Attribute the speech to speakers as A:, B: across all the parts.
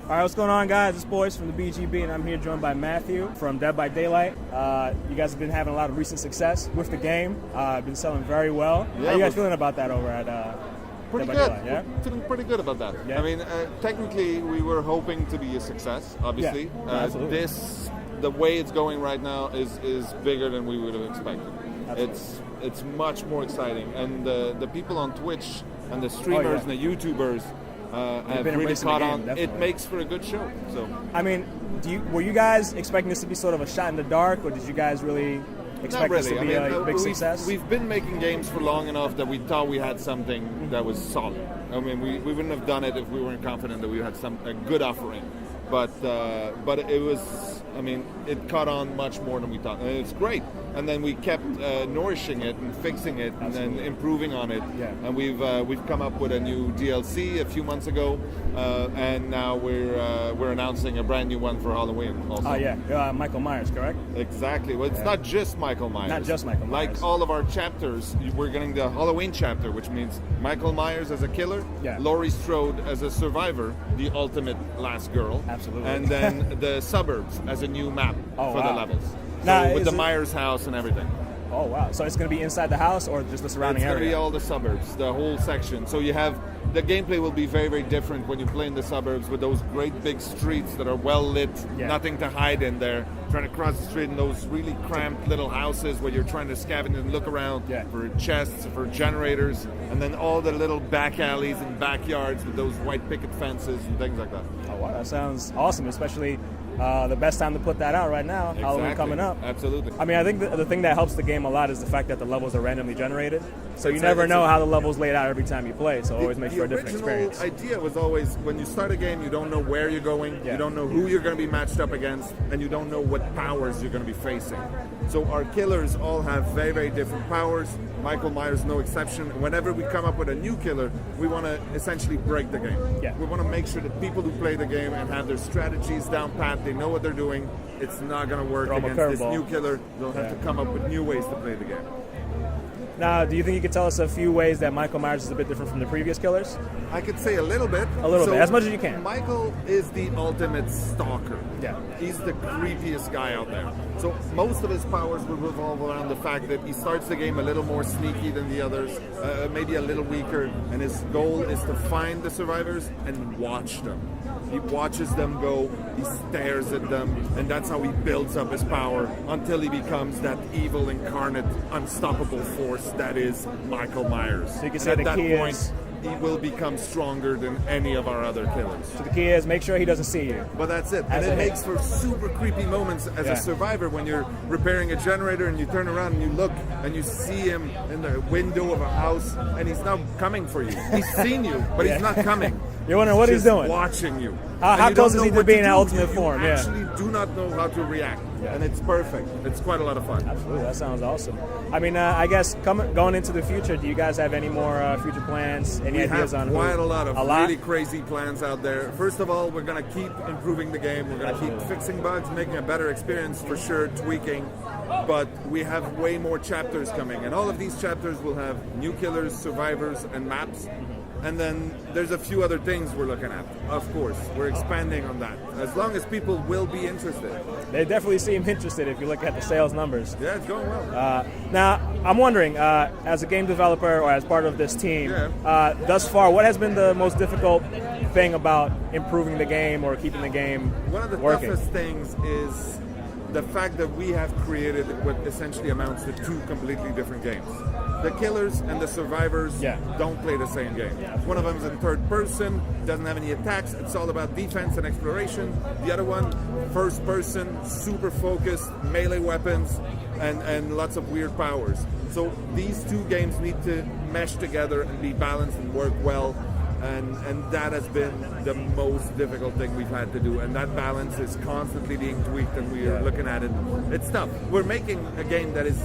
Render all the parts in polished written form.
A: All right, what's going on, guys? It's Boys from the BGB, and I'm here joined by Mathieu from Dead by Daylight. You guys have been having a lot of recent success with the game. Been selling very well.
B: Yeah,
A: How are you guys feeling about that over at
B: pretty
A: Dead by
B: good.
A: Daylight? Yeah?
B: We're feeling pretty good about that.
A: Yeah.
B: I mean, technically, we were hoping to be a success, obviously.
A: Yeah, absolutely.
B: The way it's going right now is bigger than we would have expected.
A: Absolutely.
B: It's much more exciting. And the people on Twitch and the streamers and the YouTubers have really caught on.
A: Definitely.
B: It makes for a good show. So
A: I mean, were you guys expecting this to be sort of a shot in the dark, or did you guys really expect this to be a big success?
B: We've been making games for long enough that we thought we had something that was solid. I mean, we wouldn't have done it if we weren't confident that we had a good offering. But it was, I mean, it caught on much more than we thought. And it's great. And then we kept nourishing it and fixing it and then improving on it.
A: Yeah.
B: And we've come up with a new DLC a few months ago, and now we're announcing a brand new one for Halloween also.
A: Oh, yeah. Michael Meyers, correct?
B: Exactly. Well, it's not just Michael Meyers.
A: Not just Michael Myers.
B: Like all of our chapters, we're getting the Halloween chapter, which means Michael Meyers as a killer,
A: Yeah.
B: Laurie Strode as a survivor, the ultimate last girl.
A: Absolutely.
B: And then the suburbs as a new map
A: Oh,
B: for
A: wow.
B: the levels.
A: Now,
B: So with
A: is
B: the
A: it-
B: Myers house and everything.
A: Oh, wow. So it's going to be inside the house or just the surrounding
B: It's going to
A: area?
B: be all the suburbs, the whole section. So you have the gameplay will be very, very different when you play in the suburbs with those great big streets that are well lit,
A: Yeah.
B: nothing to hide in there. Trying to cross the street in those really cramped little houses where you're trying to scavenge and look around
A: Yeah.
B: for chests, for generators, and then all the little back alleys and backyards with those white picket fences and things like that.
A: Oh, wow. That sounds awesome, especially the best time to put that out right now, Halloween
B: Exactly.
A: coming up.
B: Absolutely.
A: I mean, I think the thing that helps the game a lot is the fact that the levels are randomly generated. So you
B: It's
A: never
B: it's
A: know how the level's laid out every time you play, so it always makes for a different
B: original
A: experience.
B: idea was always when you start a game, you don't know where you're going,
A: Yeah.
B: you don't know who you're going to be matched up against, and you don't know what powers you're going to be facing. So our killers all have very, very different powers. Michael Myers, no exception. Whenever we come up with a new killer, we want to essentially break the game.
A: Yeah.
B: We want to make sure that people who play the game and have their strategies down pat, they know what they're doing. It's not going to work
A: Throw 'em a
B: against this
A: curveball.
B: new killer. They'll have to come up with new ways to play the game.
A: Now, do you think you could tell us a few ways that Michael Myers is a bit different from the previous killers?
B: I could say a little bit.
A: A little bit, as much as you can.
B: Michael is the ultimate stalker.
A: Yeah.
B: He's the creepiest guy out there. So most of his powers will revolve around the fact that he starts the game a little more sneaky than the others, maybe a little weaker, and his goal is to find the survivors and watch them. He watches them go, he stares at them, and that's how he builds up his power until he becomes that evil incarnate, unstoppable force that is Michael Myers.
A: So you can
B: And
A: say
B: at
A: the
B: that
A: key
B: point,
A: is-
B: he will become stronger than any of our other killers.
A: So the key is make sure he doesn't see you.
B: But that's it.
A: That's
B: And it
A: it.
B: makes for super creepy moments as
A: Yeah.
B: a survivor when you're repairing a generator and you turn around and you look and you see him in the window of a house and he's now coming for you. He's seen you, but
A: Yeah.
B: he's not coming.
A: You're wondering what he's
B: just
A: doing.
B: watching you.
A: How
B: And you
A: close
B: don't
A: is he
B: know
A: to
B: what
A: being in
B: do.
A: ultimate
B: You
A: form? Yeah.
B: actually do not know how to react.
A: Yeah.
B: And it's perfect. It's quite a lot of fun.
A: Absolutely, that sounds awesome. I mean, I guess going into the future, do you guys have any more future plans? Any
B: We
A: ideas
B: have
A: on
B: quite a lot of
A: a lot?
B: really crazy plans out there. First of all, we're going to keep improving the game. We're going to keep
A: Absolutely.
B: fixing bugs, making a better experience for sure, tweaking. But we have way more chapters coming, and all of these chapters will have new killers, survivors, and maps. And then there's a few other things we're looking at. Of course, we're expanding on that. As long as people will be interested.
A: They definitely seem interested if you look at the sales numbers.
B: Yeah, it's going well.
A: Now, I'm wondering, as a game developer or as part of this team,
B: Yeah.
A: thus far, what has been the most difficult thing about improving the game or keeping the game
B: One of the
A: working?
B: toughest things is the fact that we have created what essentially amounts to two completely different games. The killers and the survivors
A: Yeah.
B: don't play the same game. One of them is in third person, doesn't have any attacks, it's all about defense and exploration. The other one, first person, super focused, melee weapons, and lots of weird powers. So these two games need to mesh together and be balanced and work well. And that has been the most difficult thing we've had to do. And that balance is constantly being tweaked, and we are looking at it. It's tough. We're making a game that is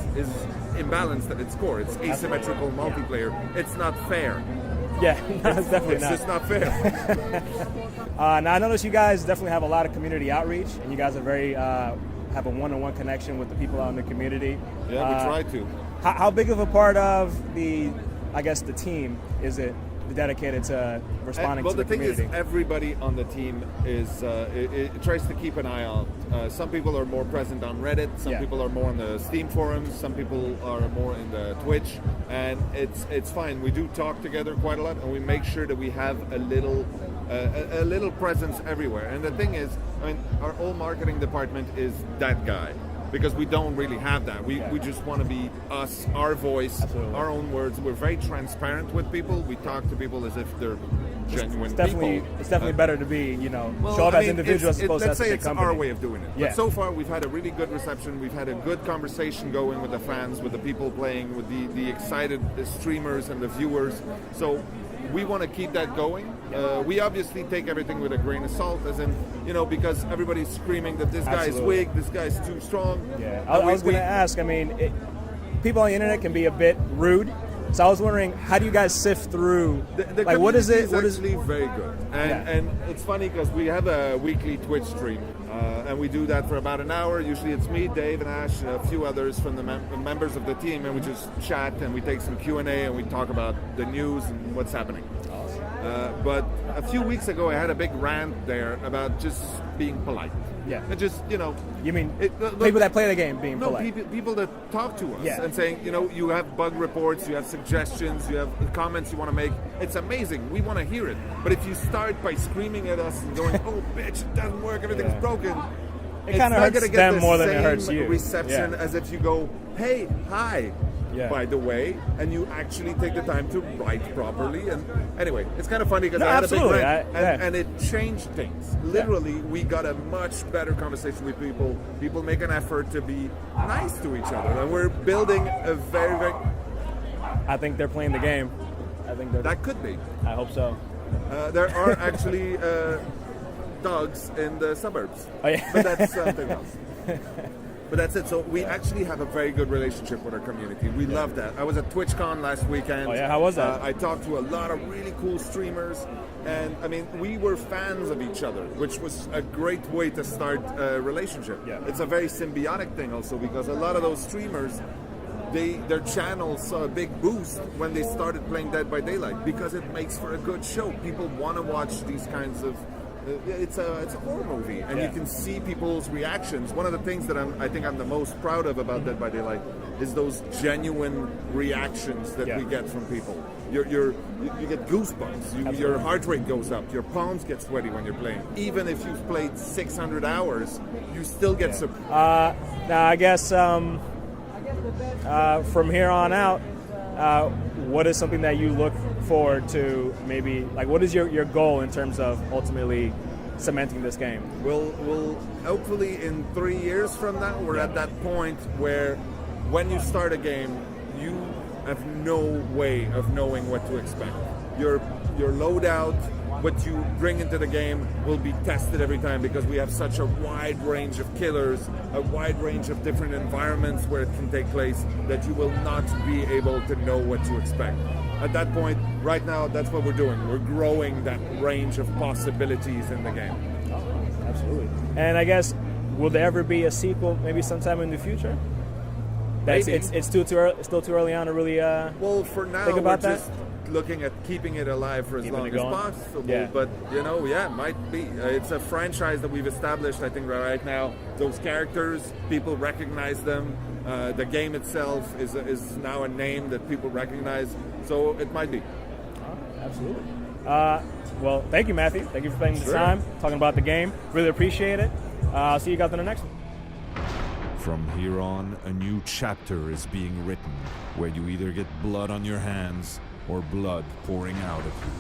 B: imbalanced at its core. It's asymmetrical multiplayer. It's not fair.
A: Yeah, no, it's definitely
B: It's
A: not.
B: just not fair.
A: Now I notice you guys definitely have a lot of community outreach, and you guys are very have a one-on-one connection with the people out in the community.
B: Yeah, we try to.
A: How big of a part of the team is it dedicated to responding
B: well,
A: to the community.
B: Thing is, everybody on the team is it tries to keep an eye out. Some people are more present on Reddit. Some people are more on the Steam forums. Some people are more in the Twitch, and it's fine. We do talk together quite a lot, and we make sure that we have a little presence everywhere. And the thing is, I mean, our whole marketing department is that guy. Because we don't really have that. We just want to be us, our voice, our own words. We're very transparent with people. We talk to people as if they're genuine people.
A: It's definitely better to be, show up as individuals as opposed to as a
B: let's say
A: company.
B: it's our way of doing it.
A: Yeah.
B: But so far, we've had a really good reception. We've had a good conversation going with the fans, with the people playing, with the excited streamers and the viewers. So we want to keep that going. We obviously take everything with a grain of salt, as in, because everybody's screaming that this guy's weak, this guy's too strong.
A: Yeah, I was going to ask, people on the internet can be a bit rude, so I was wondering, how do you guys sift through,
B: the
A: what is it?
B: What is actually very good. And it's funny because we have a weekly Twitch stream, and we do that for about an hour. Usually it's me, Dave, and Ash, and a few others from the members of the team, and we just chat and we take some Q&A and we talk about the news and what's happening. But a few weeks ago, I had a big rant there about just being polite.
A: Yeah.
B: And just,
A: You mean people that play the game being polite?
B: No, people that talk to us
A: Yeah.
B: and saying, you have bug reports, you have suggestions, you have comments you want to make. It's amazing. We want to hear it. But if you start by screaming at us and going, oh, bitch, it doesn't work, everything's broken.
A: It kind of hurts them more than it hurts you.
B: Reception as if you go, hey, hi. By the way, and you actually take the time to write properly. And anyway, it's kind of funny because I had a big rant, and it changed things. Literally, we got a much better conversation with people. People make an effort to be nice to each other, and we're building a very, very...
A: I think they're playing the game.
B: That could be.
A: I hope so.
B: There are actually dogs in the suburbs.
A: Oh, yeah.
B: But that's something else. But that's it. So we actually have a very good relationship with our community. We love that. I was at TwitchCon last weekend.
A: Oh yeah, how was that?
B: I talked to a lot of really cool streamers, and we were fans of each other, which was a great way to start a relationship.
A: Yeah.
B: It's a very symbiotic thing also, because a lot of those streamers, their channels saw a big boost when they started playing Dead by Daylight, because it makes for a good show. People want to watch these kinds of... It's a horror movie, and you can see people's reactions. One of the things that I think I'm the most proud of about Dead by Daylight is those genuine reactions that we get from people. You get goosebumps. Your heart rate goes up. Your palms get sweaty when you're playing. Even if you've played 600 hours, you still get surprised.
A: Now, I guess from here on out, what is something that you look forward to? Maybe what is your goal in terms of ultimately cementing this game?
B: We'll hopefully in 3 years from now, we're at that point where when you start a game, you have no way of knowing what to expect. Your loadout, what you bring into the game, will be tested every time, because we have such a wide range of killers, a wide range of different environments where it can take place, that you will not be able to know what to expect. At that point, right now, that's what we're doing. We're growing that range of possibilities in the game.
A: Oh, absolutely. And I guess, will there ever be a sequel, maybe sometime in the future?
B: Maybe.
A: It's still too early on to really
B: well, for now,
A: think about
B: we're
A: that?
B: just looking at keeping it alive for as long as possible.
A: Yeah.
B: But might be. It's a franchise that we've established. I think right now, those characters, people recognize them. The game itself is now a name that people recognize. So it might be.
A: Absolutely. Well, thank you, Mathieu. Thank you for spending the time talking about the game. Really appreciate it. I'll see you guys in the next one.
C: From here on, a new chapter is being written, where you either get blood on your hands or blood pouring out of you.